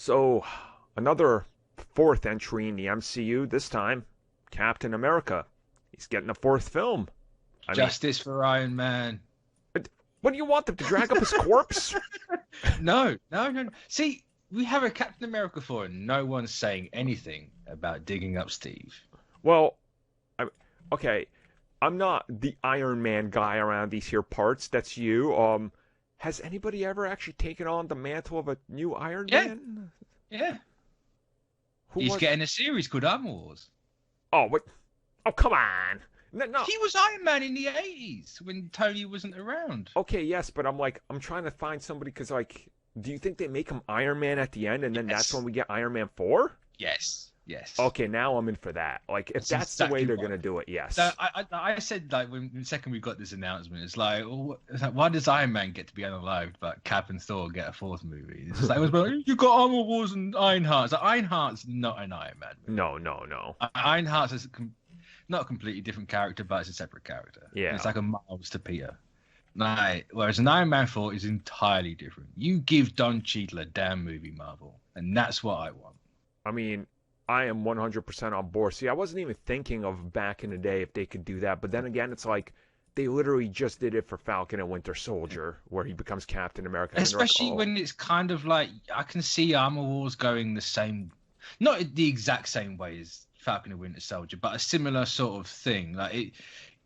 So, another fourth entry in the MCU, this time Captain America. He's getting a fourth film. Justice for Iron Man. What do you want them to drag up his corpse? No. See, we have a Captain America 4 and no one's saying anything about digging up Steve. Well, okay, I'm not the Iron Man guy around these here parts. That's you. Has anybody ever actually taken on the mantle of a new Iron Man? Yeah. He's getting a series called Armor Wars. Oh, what? Oh, come on. No. He was Iron Man in the 80s when Tony wasn't around. Okay, yes, but I'm trying to find somebody because, do you think they make him Iron Man at the end and then that's when we get Iron Man 4? Yes. Okay, now I'm in for that. If that's exactly the way they're going to do it, yes. So I said, when the second we got this announcement, it's like, why does Iron Man get to be unalived, but Cap and Thor get a fourth movie? It's like, you got Armor Wars and Ironheart. Like, Ironheart's not an Iron Man movie. No. Ironheart's not a completely different character, but it's a separate character. Yeah. It's like a Miles to Peter. Whereas an Iron Man 4 is entirely different. You give Don Cheadle a damn movie, Marvel, and that's what I want. I mean, I am 100% on board. See, I wasn't even thinking of back in the day if they could do that, but then again, it's like they literally just did it for Falcon and Winter Soldier, where he becomes Captain America. Especially when it's kind of like, I can see Armor Wars going the same, not the exact same way as Falcon and Winter Soldier, but a similar sort of thing.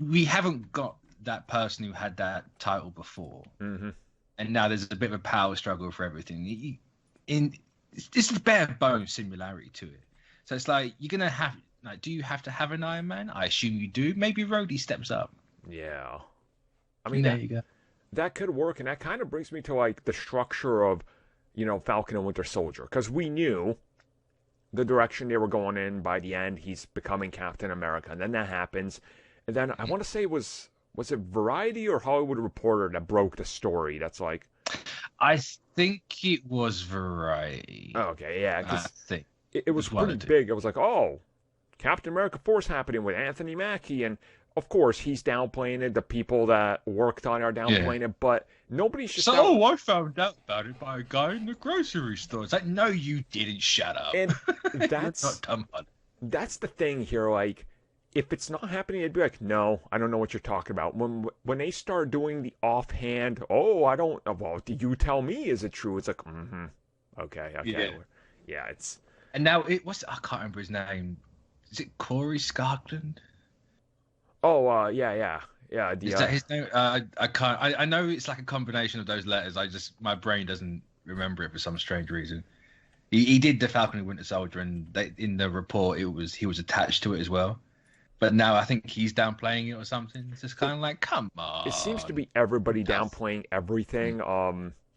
We haven't got that person who had that title before, and now there's a bit of a power struggle for everything. It's a bare bones similarity to it. So it's like, you're gonna have, do you have to have an Iron Man? I assume you do. Maybe Rhodey steps up. Yeah, I mean, there you go. That could work, and that kind of brings me to the structure of, Falcon and Winter Soldier, because we knew the direction they were going in. By the end, he's becoming Captain America, and then that happens, and then I want to say was it Variety or Hollywood Reporter that broke the story? That's like, I think it was Variety. Okay, yeah, I think it was pretty big. It was like, oh, Captain America 4 is happening with Anthony Mackie, and of course he's downplaying it. The people that worked on it are downplaying it, but nobody's just. So I found out about it by a guy in the grocery store. It's like, no, you didn't. Shut up. And that's not dumb. That's the thing here. If it's not happening, they'd be like, no, I don't know what you're talking about. When they start doing the offhand, I don't. Well, do you tell me? Is it true? It's like, okay, yeah, it's. And now I can't remember his name. Is it Corey Scarkland? Oh, yeah. Is that his name? I can't. I know it's like a combination of those letters. My brain doesn't remember it for some strange reason. He did the Falcon and Winter Soldier, and in the report he was attached to it as well. But now I think he's downplaying it or something. It's just kind of like, come on. It seems to be everybody downplaying everything.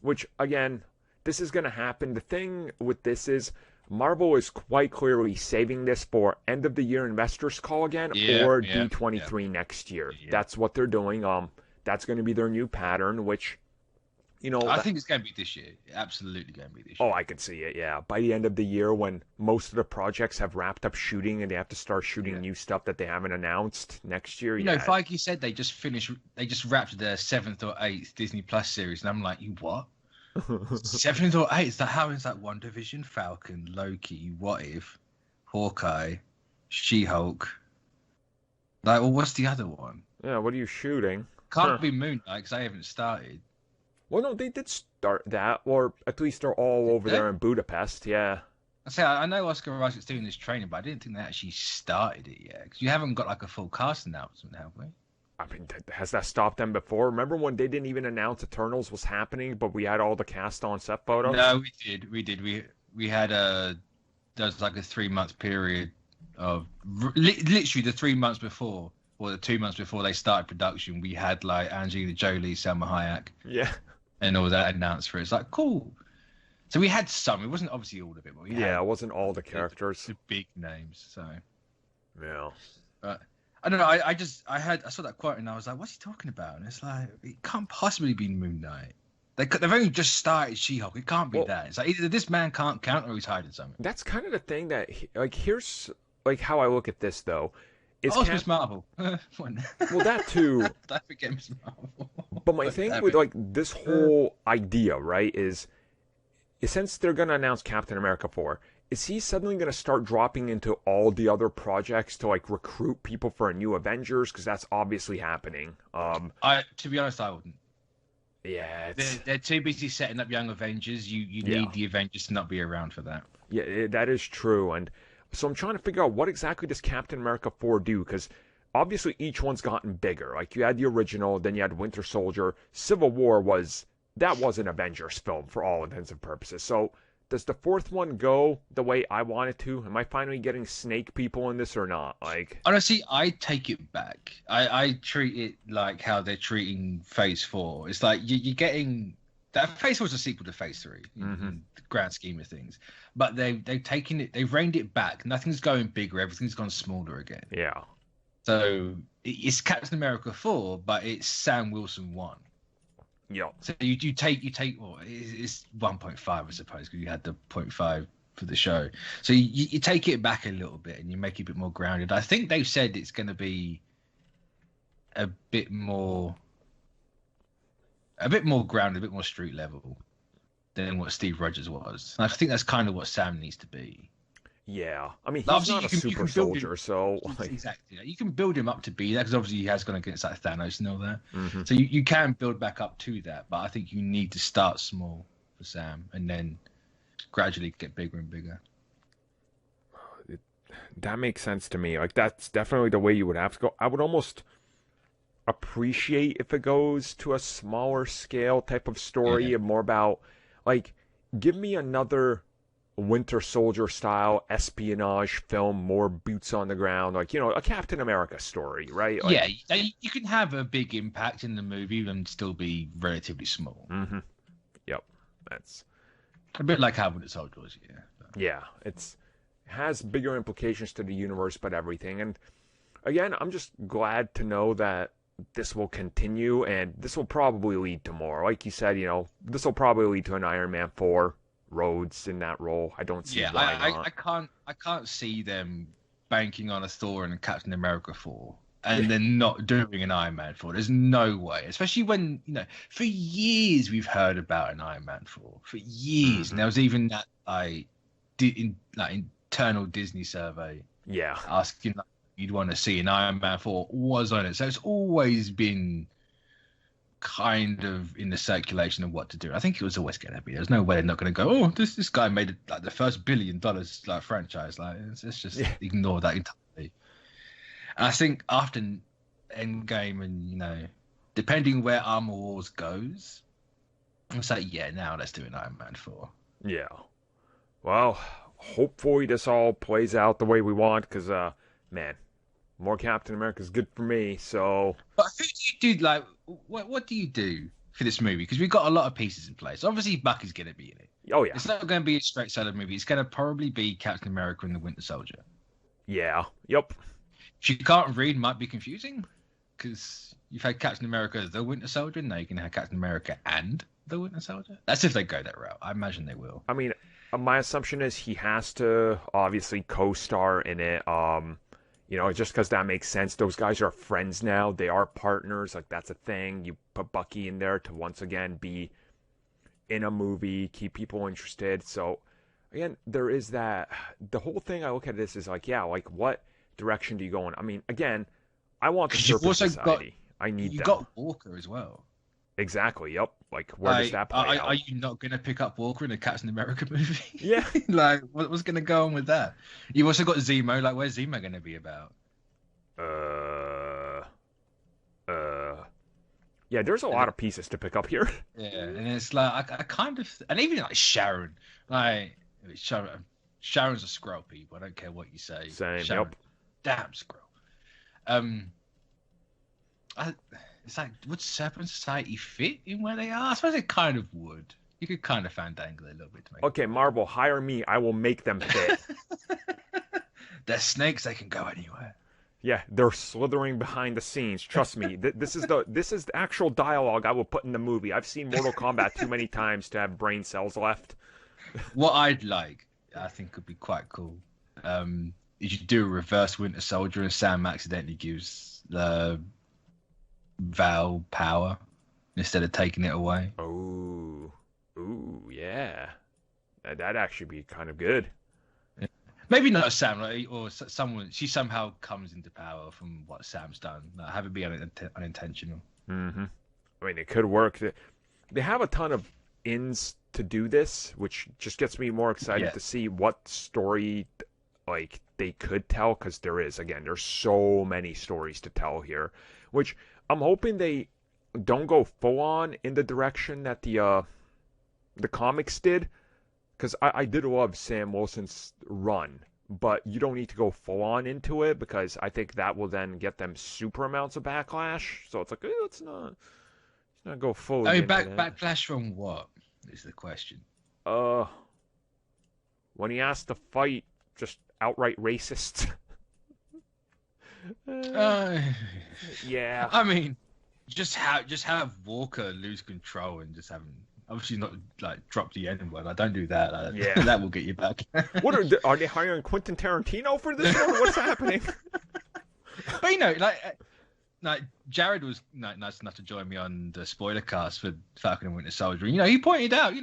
Which again, this is going to happen. The thing with this is, Marvel is quite clearly saving this for end of the year investors call again, or D23 next year. Yeah. That's what they're doing. That's going to be their new pattern, which, I think it's going to be this year. Absolutely going to be this year. Oh, I could see it. Yeah, by the end of the year, when most of the projects have wrapped up shooting and they have to start shooting new stuff that they haven't announced next year. Feige said they just wrapped their 7th or 8th Disney Plus series, and I'm like, you what? 7th or 8th? How is that? WandaVision, Falcon, Loki, What If, Hawkeye, She-Hulk. What's the other one? Yeah, what are you shooting? Can't be Moon Knight because I haven't started. Well, no, they did start that, or at least they're all over there in Budapest. Yeah. I know Oscar Isaac's doing this training, but I didn't think they actually started it yet. Because you haven't got a full cast announcement, have we? I mean, has that stopped them before? Remember when they didn't even announce Eternals was happening, but we had all the cast on set photos? No, we did. We had there was a 3-month period of literally the 3 months before, or the 2 months before they started production. We had Angelina Jolie, Selma Hayek, and all that announced for it. It's like, cool. So we had some. It wasn't obviously all of it, but we had it wasn't all the characters, the big names. So yeah. But I don't know. I saw that quote and I was like, what's he talking about? And it's like, it can't possibly be Moon Knight. They've only just started She-Hulk. It can't be that. It's like either this man can't count or he's hiding something. That's kind of the thing that, here's how I look at this though. Miss Marvel. Well, that too. I forget Miss Marvel. But my thing with this whole idea, right, is since they're going to announce Captain America 4, is he suddenly going to start dropping into all the other projects to like recruit people for a new Avengers? Because that's obviously happening. To be honest, I wouldn't. Yeah, they're too busy setting up Young Avengers. You need the Avengers to not be around for that. Yeah, that is true. And so I'm trying to figure out what exactly does Captain America 4 do? Because obviously each one's gotten bigger. Like you had the original, then you had Winter Soldier. Civil War was an Avengers film for all intents and purposes. So does the fourth one go the way I want it to? Am I finally getting snake people in this or not? Like, honestly, I take it back. I treat it like how they're treating Phase 4. It's like you're getting that Phase 4 was a sequel to Phase 3 in the grand scheme of things. But they've taken it, they've reined it back. Nothing's going bigger. Everything's gone smaller again. Yeah. So it's Captain America 4, but it's Sam Wilson 1. Yeah. So you take well, it's 1.5 I suppose because you had the 0.5 for the show. So you take it back a little bit and you make it a bit more grounded. I think they've said it's going to be a bit more grounded, a bit more street level than what Steve Rogers was. And I think that's kind of what Sam needs to be. Yeah, I mean, he's not a super soldier, so like... exactly. You can build him up to be that because obviously he has gone against like Thanos and all that. Mm-hmm. So you can build back up to that, but I think you need to start small for Sam and then gradually get bigger and bigger. That makes sense to me. Like that's definitely the way you would have to go. I would almost appreciate if it goes to a smaller scale type of story, and more about like give me another Winter Soldier style espionage film, more boots on the ground, like, you know, a Captain America story, right? Like, yeah, you can have a big impact in the movie and still be relatively small. Mm-hmm. Yep, that's a bit like how Winter Soldier was. Yeah, it has bigger implications to the universe, but everything. And again, I'm just glad to know that this will continue, and this will probably lead to more. Like you said, you know, this will probably lead to an Iron Man 4. Rhodes in that role. I don't see why not. I can't see them banking on a Thor and a Captain America 4 and then not doing an Iron Man 4. There's no way, especially when, you know, for years we've heard about an Iron Man 4 for years. And there was even that internal Disney survey asking like, you'd want to see an Iron Man 4 was on it. So it's always been kind of in the circulation of what to do. I think it was always going to be. There's no way they're not going to go, oh, this guy made like the first $1 billion like franchise. Like it's just ignore that entirely. And I think after Endgame and, you know, depending where Armor Wars goes, it's like, yeah, now let's do an Iron Man 4. Yeah. Well, hopefully this all plays out the way we want because, man, more Captain America is good for me, so... But who do you do, like, what do you do for this movie? Because we've got a lot of pieces in place. Obviously, Bucky's going to be in it. Oh, yeah. It's not going to be a straight solo movie. It's going to probably be Captain America and the Winter Soldier. Yeah, yep. If you can't read, might be confusing, because you've had Captain America the Winter Soldier, now you can have Captain America and the Winter Soldier. That's if they go that route. I imagine they will. I mean, my assumption is he has to obviously co-star in it. You know, just because that makes sense. Those guys are friends now. They are partners. Like, that's a thing. You put Bucky in there to once again be in a movie, keep people interested. So, again, there is that. The whole thing I look at this is like, yeah, like, what direction do you go in? I mean, again, I want the Serpent Society. I need them. You got Walker as well. Exactly, yep. Like, where does that play out? Are you not going to pick up Walker in a Captain America movie? Yeah. Like, what's going to go on with that? You've also got Zemo. Like, where's Zemo going to be about? Yeah, there's a lot of pieces to pick up here. Yeah, and it's like, I kind of... And even, like, Sharon. Like, Sharon's a Skrull, people. I don't care what you say. Same, Sharon, yep. Damn Skrull. It's like, would Serpent Society fit in where they are? I suppose it kind of would. You could kind of fandangle it a little bit to make Okay, Marvel, hire me. I will make them fit. They're snakes. They can go anywhere. Yeah, they're slithering behind the scenes. Trust me. This is the actual dialogue I will put in the movie. I've seen Mortal Kombat too many times to have brain cells left. What I'd like, I think, could be quite cool. Is you do a reverse Winter Soldier and Sam accidentally gives the Val power instead of taking it away. Ooh, yeah. That'd actually be kind of good. Maybe not Sam, like, or someone. She somehow comes into power from what Sam's done. Like, have it be unintentional. Mm-hmm. I mean, it could work. They have a ton of ins to do this, which just gets me more excited to see what story like they could tell, because there's so many stories to tell here, which I'm hoping they don't go full on in the direction that the comics did, because I did love Sam Wilson's run, but you don't need to go full on into it, because I think that will then get them super amounts of backlash. So it's like, let's not go full. I mean, backlash from what is the question? When he has to fight just outright racists. Yeah. I mean, just have Walker lose control and just have him. Obviously, not like drop the N word. I don't do that. Yeah, that will get you back. What are they hiring Quentin Tarantino for this one? What's happening? But like Jared was nice enough to join me on the spoiler cast for Falcon and Winter Soldier. He pointed out,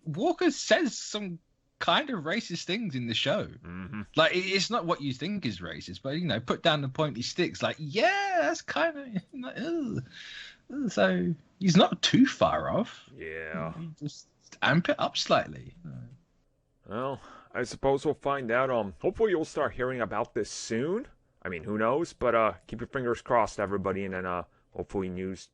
Walker says some kind of racist things in the show. Mm-hmm. Like, it's not what you think is racist, but put down the pointy sticks. Like, yeah, that's kind of like, ugh. So he's not too far off. Yeah. You just amp it up slightly. Well, I suppose we'll find out. Hopefully you'll start hearing about this soon. I mean, who knows? But keep your fingers crossed, everybody, and then hopefully news